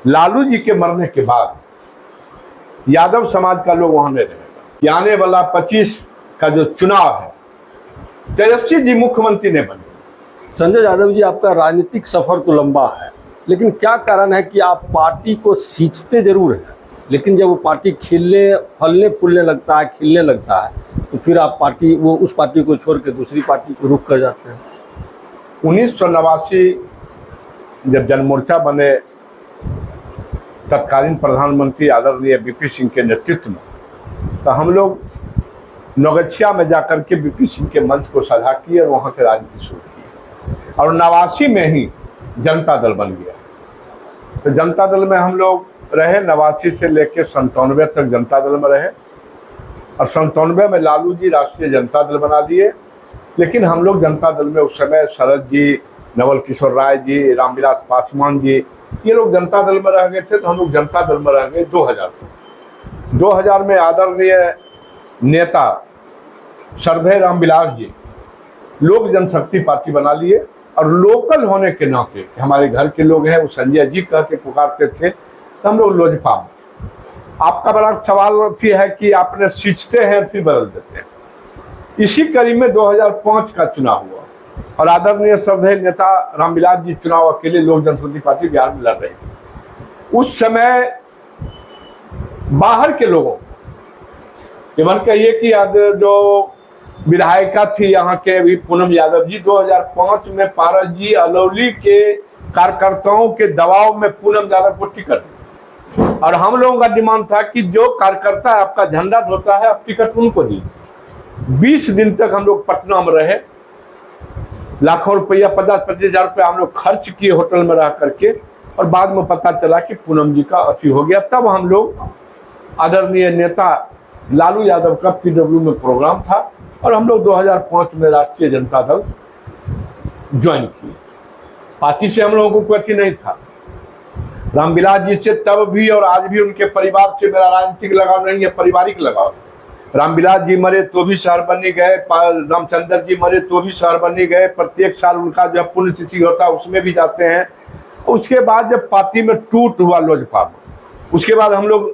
लालू जी के मरने के बाद यादव समाज का लोग वहां नहीं रहेगा। कि आने वाला 25 का जो चुनाव है तेजस्वी जी मुख्यमंत्री नहीं बने। संजय यादव जी, आपका राजनीतिक सफर तो लंबा है, लेकिन क्या कारण है कि आप पार्टी को सींचते जरूर हैं, लेकिन जब वो पार्टी फलने फूलने लगता है, खिलने लगता है, तो फिर आप उस पार्टी को छोड़ के दूसरी पार्टी को रुख कर जाते हैं। 1989 जब जनमोर्चा बने, तत्कालीन प्रधानमंत्री आदरणीय वीपी सिंह के नेतृत्व में, तो हम लोग नौगछिया में जाकर के वीपी सिंह के मंच को साझा किए और वहाँ से राजनीति शुरू की और 89 में ही जनता दल बन गया। तो जनता दल में हम लोग रहे 89 से लेकर 97 तक जनता दल में रहे और 97 में लालू जी राष्ट्रीय जनता दल बना दिए। लेकिन हम लोग जनता दल में उस समय शरद जी, नवल किशोर राय जी, रामविलास पासवान जी, ये लोग जनता दल में रह गए थे। तो हम लोग जनता दल में रह गए 2000 में आदरणीय नेता सरभय रामविलास जी लोक जनशक्ति पार्टी बना लिए और लोकल होने के नाते हमारे घर के लोग हैं, वो संजय जी कह के पुकारते थे, तो हम लोग लोजपा में। आपका बड़ा सवाल है कि आपने सींचते हैं फिर बदल देते हैं। इसी कड़ी में 2005 का चुनाव हुआ और आदरणीय श्रद्धेय नेता रामविलास जी चुनाव अकेले लोक जनशक्ति पार्टी बिहार में लड़ रहे थे। उस समय बाहर के लोगों एवं कहिए कि जो विधायिका थी यहाँ के भी पूनम यादव जी, 2005 में पारस जी अलौली के कार्यकर्ताओं के दबाव में पूनम यादव को टिकट दी और हम लोगों का डिमांड था कि जो कार्यकर्ता आपका झंडा ढोता है आप टिकट उनको दीजिए। 20 दिन तक हम लोग पटना में रहे, लाखों रुपया 50-25 हजार रुपया हम लोग खर्च किए होटल में रह करके और बाद में पता चला कि पूनम जी का अति हो गया। तब हम लोग आदरणीय नेता लालू यादव का पीडब्ल्यू में प्रोग्राम था और हम लोग 2005 में राष्ट्रीय जनता दल ज्वाइन किए। पार्टी से हम लोगों को कोई नहीं था। रामविलास जी से तब भी और आज भी उनके परिवार से मेरा राजनीतिक लगाव नहीं है, पारिवारिक लगाव। रामविलास जी मरे तो भी शहर बनी गए, रामचंद्र जी मरे तो भी शहर बनी गए। प्रत्येक साल उनका जो पुण्यतिथि होता है उसमें भी जाते हैं। उसके बाद जब पार्टी में टूट हुआ लोजपा में, उसके बाद हम लोग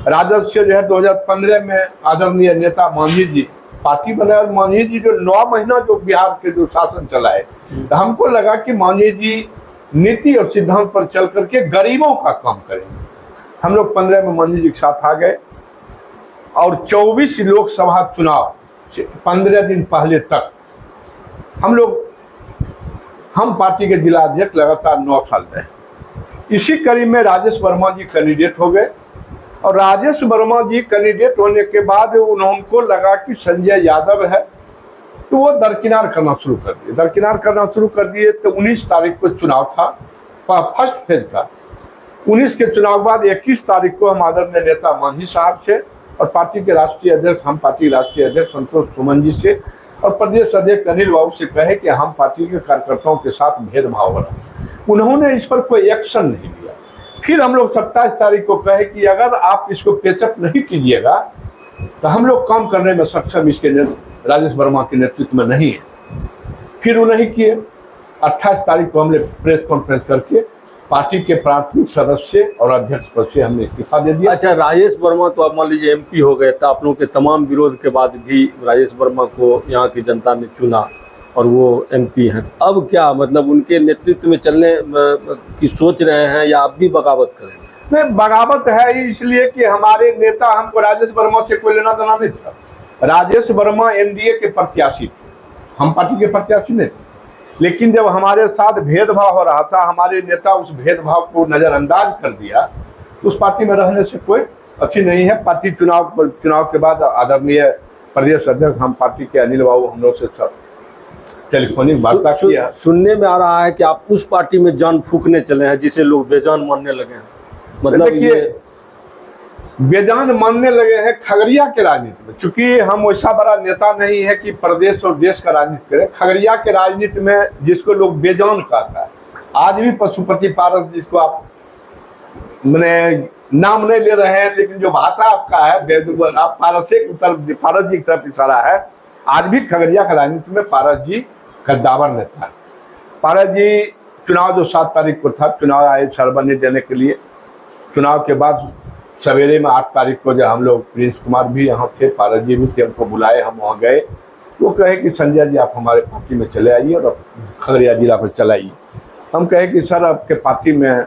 राजद से जो है 2015 में आदरणीय नेता मांझी जी पार्टी बनाए और मांझी जी जो 9 महीना जो बिहार के जो शासन चलाए, तो हमको लगा कि मांझी जी नीति और सिद्धांत पर चल करके गरीबों का काम करेंगे। हम लोग 15 में मांझी जी के साथ आ गए और 24 लोकसभा चुनाव 15 दिन पहले तक हम पार्टी के जिला अध्यक्ष लगातार 9 साल रहे। इसी कड़ी में राजेश वर्मा जी कैंडिडेट हो गए और राजेश वर्मा जी कैंडिडेट होने के बाद उनको लगा कि संजय यादव है, तो वो दरकिनार करना शुरू कर दिए। तो 19 तारीख को चुनाव था, फर्स्ट फेज का। 19 के चुनाव बाद 21 तारीख को हम आदरणीय नेता मांझी साहब से और पार्टी के राष्ट्रीय अध्यक्ष पार्टी राष्ट्रीय अध्यक्ष संतोष सुमन जी से और प्रदेश अध्यक्ष अनिल बाबू से कहे कि हम पार्टी के कार्यकर्ताओं के साथ भेदभाव हो रहा है। उन्होंने इस पर कोई एक्शन नहीं लिया। फिर हम लोग 27 तारीख को कहे कि अगर आप इसको पेचअप नहीं कीजिएगा तो हम लोग काम करने में सक्षम इसके राजेश वर्मा के नेतृत्व में नहीं है। फिर वो नहीं किए। 28 तारीख को हमने प्रेस कॉन्फ्रेंस करके पार्टी के प्राथमिक सदस्य और अध्यक्ष पद से हमने इस्तीफा दे दिया। अच्छा, राजेश वर्मा तो आप मान लीजिए MP हो गए, तो आप लोगों के तमाम विरोध के बाद भी राजेश वर्मा को यहाँ की जनता ने चुना और वो MP हैं। अब क्या मतलब उनके नेतृत्व में चलने की सोच रहे हैं या आप भी बगावत करेंगे? नहीं, बगावत है इसलिए कि हमारे नेता, हमको राजेश वर्मा से कोई लेना देना नहीं था। राजेश वर्मा NDA के प्रत्याशी थे, हम पार्टी के प्रत्याशी नहीं थे। लेकिन जब हमारे साथ भेदभाव हो रहा था, हमारे नेता उस भेदभाव को नजरअंदाज कर दिया, तो उस पार्टी में रहने से कोई अच्छी नहीं है। पार्टी चुनाव के बाद आदरणीय प्रदेश अध्यक्ष हम पार्टी के अनिल बाबू हम लोग से टेलीफोनिक वार्ता किया। सुनने में आ रहा है कि आप उस पार्टी में जान फूकने चले हैं जिसे लोग बेजान मानने लगे हैं। मतलब ये बेजान मानने लगे हैं खगड़िया के राजनीति में। चूंकि हम वैसा बड़ा नेता नहीं है कि प्रदेश और देश का राजनीति करें। खगड़िया के राजनीति में जिसको लोग बेजान कहता है, आज भी पशुपति पारस, जिसको आप मैंने नाम नहीं ले रहे हैं, लेकिन जो भाषा आपका है आप पारस जी की तरफ इशारा है। आज भी खगड़िया के राजनीति में पारस जी कद्दावर नेता है। पारस जी चुनाव जो 7 तारीख को था, चुनाव आए सरबनी देने के लिए, चुनाव के बाद सवेरे में 8 तारीख को जब हम लोग, प्रिंस कुमार भी यहाँ थे, पारस जी भी थे, हमको बुलाए, हम वहाँ गए। वो कहे कि संजय जी आप हमारे पार्टी में चले आइए और खगड़िया जिला पर चलाइए। हम कहे कि सर आपके पार्टी में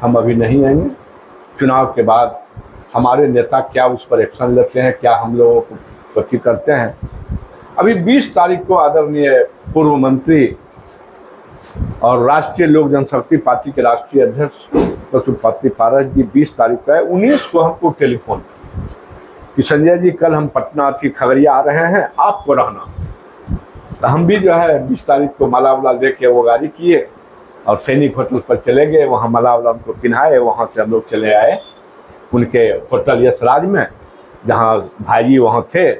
हम अभी नहीं आएंगे, चुनाव के बाद हमारे नेता क्या उस पर एक्शन लेते हैं, क्या हम लोगों को कथी करते हैं। अभी 20 तारीख को आदरणीय पूर्व मंत्री और राष्ट्रीय लोक जनशक्ति पार्टी के राष्ट्रीय अध्यक्ष पशुपति पारस जी 20 तारीख को है, 19 को हमको टेलीफोन कि संजय जी कल हम पटना थी खगड़िया आ रहे हैं, आपको रहना। तो हम भी जो है 20 तारीख को माला वाला दे के वो गाड़ी किए और सैनिक होटल पर चले गए, वहाँ माला वाला उनको पिन्हाए, वहाँ से हम लोग चले आए उनके होटल यशराज में, जहाँ भाई वहाँ थे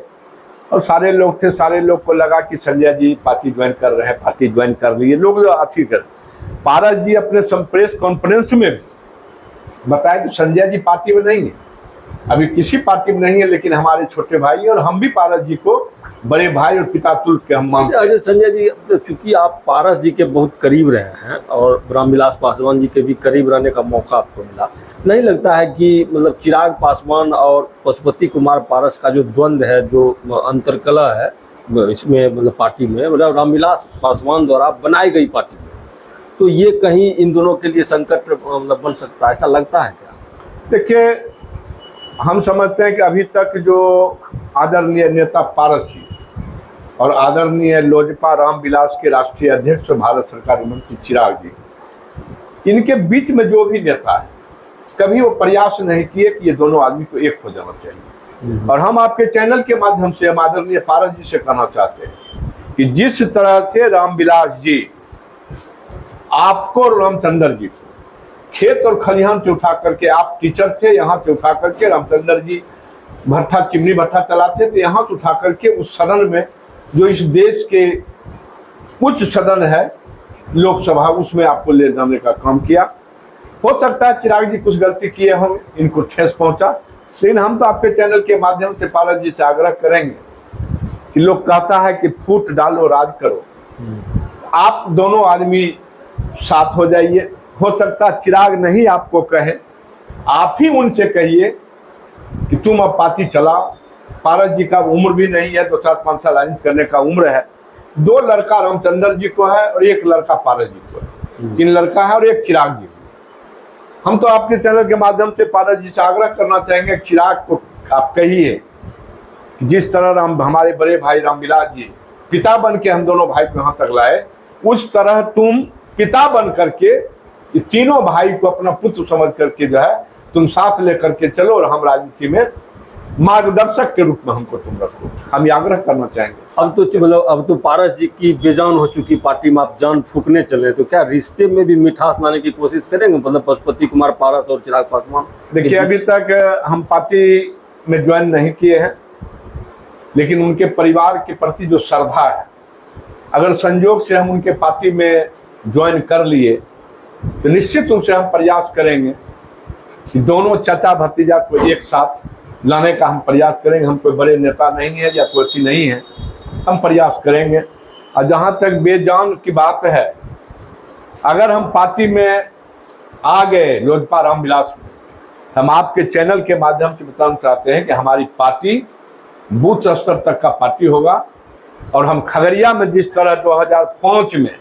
और सारे लोग थे। सारे लोग को लगा कि संजय जी पार्टी ज्वाइन कर रहे हैं, पार्टी ज्वाइन कर लिए लोग अच्छी कर। पारस जी अपने प्रेस कॉन्फ्रेंस में भी बताया कि संजय जी पार्टी में नहीं है, अभी किसी पार्टी में नहीं है, लेकिन हमारे छोटे भाई और हम भी पारस जी को बड़े भाई और पिता तुल्य के हम मानते हैं। संजय जी, तो चूंकि आप पारस जी के बहुत करीब रहे हैं और रामविलास पासवान जी के भी करीब रहने का मौका आपको मिला, नहीं लगता है कि मतलब चिराग पासवान और पशुपति कुमार पारस का जो द्वंद्व है, जो अंतरकलह है इसमें, मतलब पार्टी में, मतलब रामविलास पासवान द्वारा बनाई गई पार्टी में, तो ये कहीं इन दोनों के लिए संकट मतलब बन सकता है, ऐसा लगता है क्या? देखिए, हम समझते हैं कि अभी तक जो आदरणीय नेता पारस जी और आदरणीय लोजपा रामविलास के राष्ट्रीय अध्यक्ष भारत सरकार मंत्री चिराग जी, इनके बीच में जो भी नेता है, कभी वो प्रयास नहीं किए कि ये दोनों आदमी को एक हो जाना चाहिए। और हम आपके चैनल के माध्यम से हम आदरणीय पारस जी से कहना चाहते हैं कि जिस तरह से रामविलास जी आपको और रामचंद्र जी को खेत और खलिहान से उठा करके, आप टीचर थे, यहाँ से उठा करके रामचंद्र जी भट्ठा, चिमनी भट्ठा चलाते थे, यहाँ से उठा करके उस सदन में, जो इस देश के उच्च सदन है लोकसभा, उसमें आपको ले जाने का काम किया। हो सकता है चिराग जी कुछ गलती किए हों, इनको ठेस पहुंचा, लेकिन हम तो आपके चैनल के माध्यम से पारस जी से आग्रह करेंगे कि लोग कहता है कि फूट डालो राज करो, आप दोनों आदमी साथ हो जाइए। हो सकता चिराग नहीं आपको कहे, आप ही उनसे कहिए कि तुम अब पार्टी चलाओ। पारस जी का उम्र भी नहीं है, 2-5 साल राजनीति करने का उम्र है। 2 लड़का रामचंद्र जी को है और 1 लड़का पारस जी को है, 3 लड़का है और 1 चिराग जी। हम तो आपके चैनल के माध्यम से पारस जी से आग्रह करना चाहेंगे, चिराग को आप कहिए कि जिस तरह हमारे बड़े भाई रामविलास जी पिता बन के हम दोनों भाई को यहाँ तक लाए, उस तरह तुम पिता बन करके तीनों भाई को अपना पुत्र समझ करके जो है तुम साथ लेकर के चलो और हम राजनीति में मार्गदर्शक के रूप में हमको तुम रखो। हम ये आग्रह करना चाहेंगे। अब तो पारस जी की बेजान हो चुकी पार्टी में आप जान फूकने चले, तो क्या रिश्ते में भी मिठास लाने की कोशिश करेंगे, मतलब पशुपति कुमार पारस और चिराग पासवान? देखिए, अभी तक हम पार्टी में ज्वाइन नहीं किए हैं, लेकिन उनके परिवार के प्रति जो श्रद्धा है, अगर संजोग से हम उनके पार्टी में ज्वाइन कर लिए तो निश्चित रूप से हम प्रयास करेंगे कि दोनों चाचा भतीजा को एक साथ लाने का हम प्रयास करेंगे। हम कोई बड़े नेता नहीं है या कोई नहीं है, हम प्रयास करेंगे। और जहाँ तक बेजान की बात है, अगर हम पार्टी में आ गए लोजपा रामविलास में, हम आपके चैनल के माध्यम से बताना चाहते हैं कि हमारी पार्टी बूथ स्तर तक का पार्टी होगा। और हम खगड़िया में जिस तरह 2005 में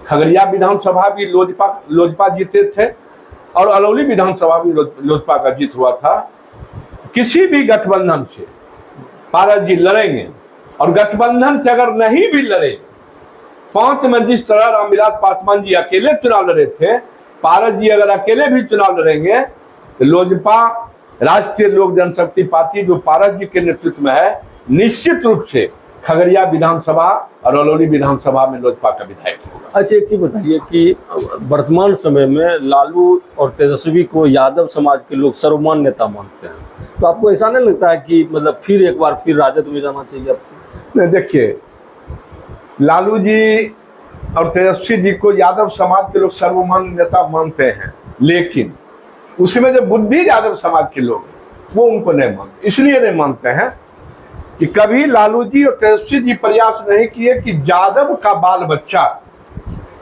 खगड़िया विधानसभा भी लोजपा जीते थे और अलौली विधानसभा भी लोजपा का जीत हुआ था, किसी भी गठबंधन से पारस जी लड़ेंगे। और गठबंधन से अगर नहीं भी लड़े, 5 में जिस तरह रामविलास पासवान जी अकेले चुनाव लड़े थे, पारस जी अगर अकेले भी चुनाव लड़ेंगे तो लोजपा राष्ट्रीय लोक जनशक्ति पार्टी जो पारस जी के नेतृत्व में है, निश्चित रूप से खगड़िया विधानसभा और अलौली विधानसभा में लोजपा का विधायक होगा। अच्छा, एक चीज बताइए कि वर्तमान समय में लालू और तेजस्वी को यादव समाज के लोग सर्वमान्य नेता मानते हैं, तो आपको ऐसा नहीं लगता है कि मतलब फिर एक बार फिर राजद में जाना चाहिए आपको? नहीं, देखिए, लालू जी और तेजस्वी जी को यादव समाज के लोग सर्वमान्य नेता मानते हैं, लेकिन उसमें जो बुद्धि यादव समाज के लोग वो उनको नहीं मानते। इसलिए नहीं मानते हैं कि कभी लालू जी और तेजस्वी जी प्रयास नहीं किए कि यादव का बाल बच्चा,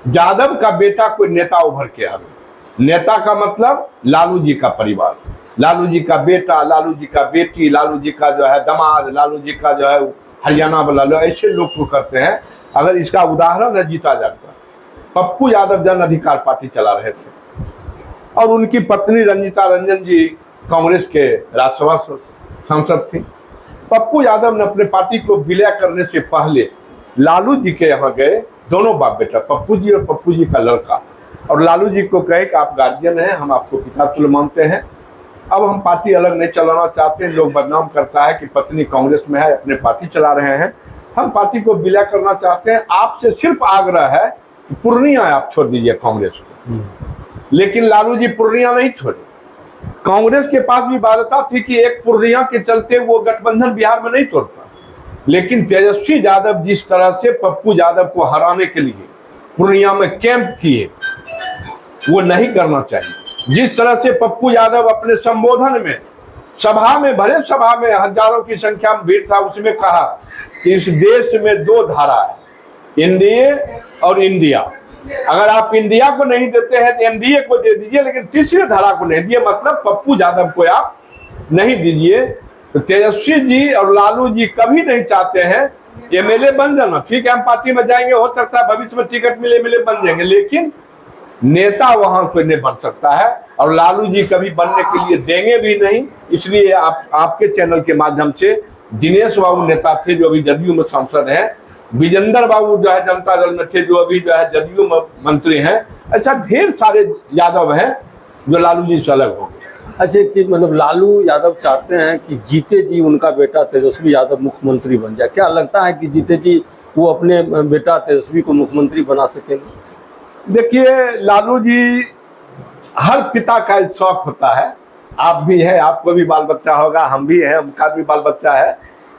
यादव का बेटा कोई नेता उभर के आवे। नेता का मतलब लालू जी का परिवार, लालू जी का बेटा, लालू जी का बेटी, लालू जी का जो है दामाद, लालू जी का जो है हरियाणा वाला लोग, ऐसे लोग को करते हैं। अगर इसका उदाहरण है जीता जागता, पप्पू यादव जन अधिकार पार्टी चला रहे थे और उनकी पत्नी रंजीता रंजन जी कांग्रेस के राज्यसभा सांसद थी। पप्पू यादव ने अपने पार्टी को विलय करने से पहले लालू जी के यहाँ गए, दोनों बाप बेटा, पप्पू जी और पप्पू जी का लड़का, और लालू जी को कहे कि आप गार्जियन हैं, हम आपको पिता तुल्य मानते हैं, अब हम पार्टी अलग नहीं चलाना चाहते। लोग बदनाम करता है कि पत्नी कांग्रेस में है, अपने पार्टी चला रहे हैं, हम पार्टी को विलय करना चाहते हैं, आपसे सिर्फ आग्रह है कि पूर्णिया आप छोड़ दीजिए कांग्रेस को। लेकिन लालू जी पूर्णिया नहीं छोड़े। कांग्रेस के पास भी बाध्यता थी कि एक पूर्णिया के चलते वो गठबंधन बिहार में नहीं तोड़ता, लेकिन तेजस्वी यादव जिस तरह से पप्पू यादव को हराने के लिए पूर्णिया में कैंप किए, वो नहीं करना चाहिए। जिस तरह से पप्पू यादव अपने संबोधन में सभा में, भरे सभा में हजारों की संख्या में भीड़ था, उसमें कहा कि इस देश में दो धारा है, एनडीए और इंडिया। अगर आप इंडिया को नहीं देते हैं तो एनडीए को दे दीजिए, लेकिन तीसरी धारा को नहीं दिए, मतलब पप्पू यादव को आप नहीं दीजिए। तो तेजस्वी जी और लालू जी कभी नहीं चाहते हैं एमएलए बन जाना। ठीक है, हम पार्टी में जाएंगे, हो सकता है भविष्य में टिकट मिले, एमएलए बन जाएंगे, लेकिन नेता वहां कोई नहीं बन सकता है, और लालू जी कभी बनने के लिए देंगे भी नहीं। इसलिए आपके चैनल के माध्यम से दिनेश बाबू नेता थे जो अभी जदयू में सांसद हैं, विजेंद्र बाबू जो है जनता दल में थे जो अभी जो है जदयू में मंत्री हैं, ऐसा ढेर सारे यादव हैं जो लालू जी से अलग हो गए। अच्छा, एक चीज, मतलब लालू यादव चाहते हैं कि जीते जी उनका बेटा तेजस्वी यादव मुख्यमंत्री बन जाए। क्या लगता है कि जीते जी वो अपने बेटा तेजस्वी को मुख्यमंत्री बना सकेंगे? देखिए, लालू जी, हर पिता का शौक होता है, आप भी है, आपको भी बाल बच्चा होगा, हम भी हैं, उनका भी बाल बच्चा है,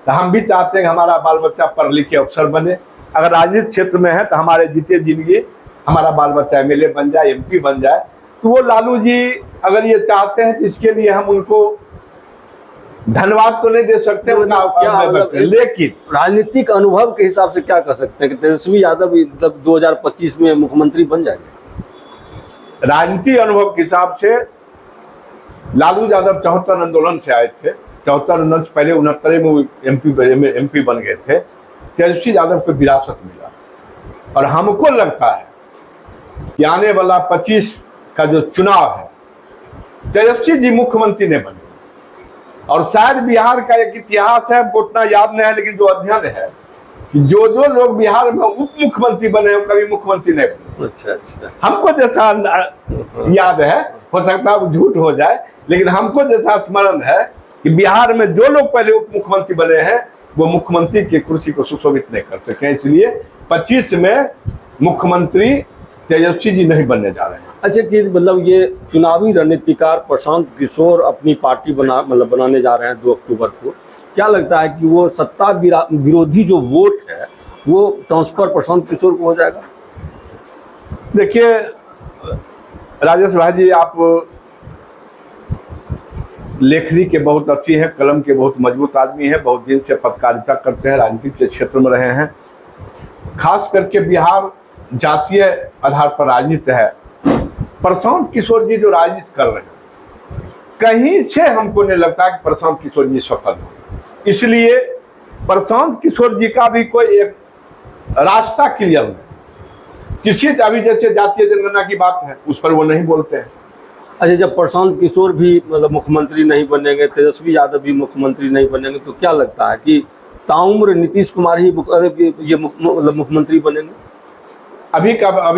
तो हम भी चाहते हैं कि हमारा बाल बच्चा पढ़ लिख के अफसर बने। अगर राजनीतिक क्षेत्र में है तो हमारे जीते जिंदगी हमारा बाल बच्चा एमएलए बन जाए, एमपी बन जाए। तो वो लालू जी अगर ये चाहते हैं तो इसके लिए हम उनको धन्यवाद तो नहीं दे सकते, लेकिन राजनीतिक अनुभव के हिसाब से क्या कर सकते हैं कि तेजस्वी यादव 2025 में मुख्यमंत्री बन जाएंगे? राजनीतिक अनुभव के हिसाब से लालू यादव 74 आंदोलन से आए थे, 74 आंदोलन से पहले 69 में एमपी बन गए थे। तेजस्वी यादव को विरासत मिला, और हमको लगता है कि आने वाला 25 का जो चुनाव है, तेजस्वी जी मुख्यमंत्री नहीं बने। और शायद बिहार का एक इतिहास है, हमको उतना याद नहीं है, लेकिन जो अध्ययन है कि जो लोग बिहार में उप मुख्यमंत्री बने हैं कभी मुख्यमंत्री नहीं बने। अच्छा, हमको जैसा याद है, हो सकता है झूठ हो जाए, लेकिन हमको जैसा स्मरण है कि बिहार में जो लोग पहले उप मुख्यमंत्री बने हैं वो मुख्यमंत्री की कुर्सी को सुशोभित नहीं कर सके, इसलिए 25 में मुख्यमंत्री तेजस्वी जी नहीं बनने जा रहे हैं। अच्छा, कि मतलब ये चुनावी रणनीतिकार प्रशांत किशोर अपनी पार्टी बनाने जा रहे हैं 2 अक्टूबर को। क्या लगता है कि वो सत्ता विरोधी जो वोट है वो ट्रांसफर प्रशांत किशोर को हो जाएगा? देखिए राजेश भाई जी, आप लेखनी के बहुत अच्छी है, कलम के बहुत मजबूत आदमी है, बहुत दिन से पत्रकारिता करते हैं, राजनीतिक के क्षेत्र में रहे हैं। खास करके बिहार जातीय आधार पर राजनीति है। प्रशांत किशोर जी जो राजनीति कर रहे हैं, कहीं से हमको नहीं लगता कि प्रशांत किशोर जी सफल हो। इसलिए प्रशांत किशोर जी का भी कोई एक रास्ता क्लियर नहीं। किसी अभी जैसे जातीय जनगणना की बात है उस पर वो नहीं बोलते हैं। अच्छा, जब प्रशांत किशोर भी मतलब मुख्यमंत्री नहीं बनेंगे, तेजस्वी यादव भी मुख्यमंत्री नहीं बनेंगे, तो क्या लगता है कि ताउम्र नीतीश कुमार ही ये मुख्यमंत्री बनेंगे? अभी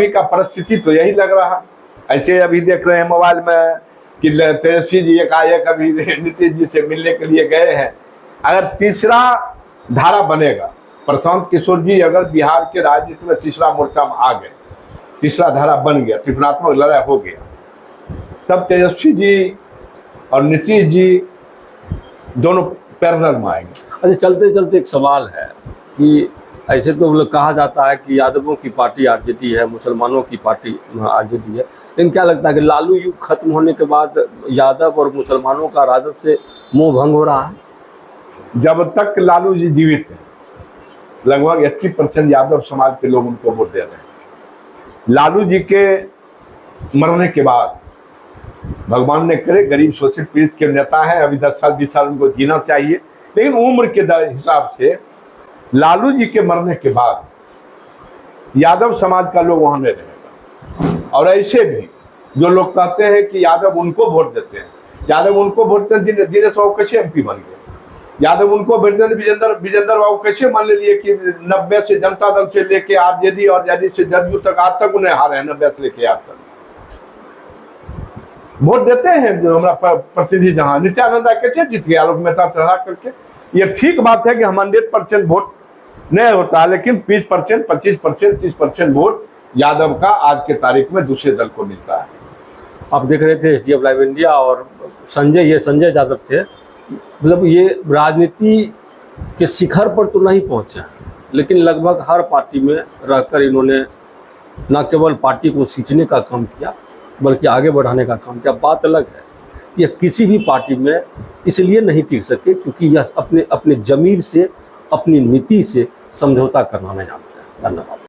का परिस्थिति तो यही लग रहा है। ऐसे अभी देख रहे हैं मोबाइल में कि तेजस्वी जी एकाएक अभी नीतीश जी से मिलने के लिए गए हैं। अगर तीसरा धारा बनेगा, प्रशांत किशोर जी अगर बिहार के राजनीति में तीसरा मोर्चा में आ गए, तीसरा धारा बन गया, त्रिकोणात्मक लड़ाई हो गया, तब तेजस्वी जी और नीतीश जी दोनों पैरेलल में आएंगे। अच्छा, चलते चलते एक सवाल है कि ऐसे तो कहा जाता है कि यादवों की पार्टी आरजेडी है, मुसलमानों की पार्टी आरजेडी है, लेकिन क्या लगता है कि लालू युग खत्म होने के बाद यादव और मुसलमानों का राजद से मोह भंग हो रहा है? जब तक लालू जी जीवित हैं, लगभग 80% यादव समाज के लोग उनको वोट दे रहे हैं। लालू जी के मरने के बाद भगवान ने करे गरीब शोषित पीड़ित के नेता है, अभी 10 साल 20 साल उनको जीना चाहिए, लेकिन उम्र के हिसाब से लालू जी के मरने के बाद यादव समाज का लोग वहां नहीं रहेगा। और ऐसे भी जो लोग कहते हैं कि यादव उनको वोट देते हैं, यादव उनको वोट देते हैं, दिनेश बाबू कैसे एमपी बन गए, यादव उनको वोट देते विजेंद्र बाबू कैसे मान लिए कि 90 से जनता दल से लेके आरजेडी और जेडी से जदयू तक आज तक उन्हें हारे हैं, 90 से लेके आज तक वोट देते हैं। जो हमारा प्रतिनिधि जहां नित्यानंद राय कैसे जीत गया आलोक मेहता से हरा करके। ये ठीक बात है कि हम 100% वोट नहीं होता है, लेकिन 20%, 25%, 30% वोट यादव का आज के तारीख में दूसरे दल को मिलता है। आप देख रहे थे HDF लाइव इंडिया और संजय यादव थे, मतलब ये राजनीति के शिखर पर तो नहीं पहुंचे, लेकिन लगभग हर पार्टी में रहकर इन्होंने न केवल पार्टी को सींचने का काम किया बल्कि आगे बढ़ाने का काम किया। बात अलग है, यह किसी भी पार्टी में इसलिए नहीं टिक सके क्योंकि यह अपने ज़मीर से, अपनी नीति से समझौता करना नहीं जानता है। धन्यवाद।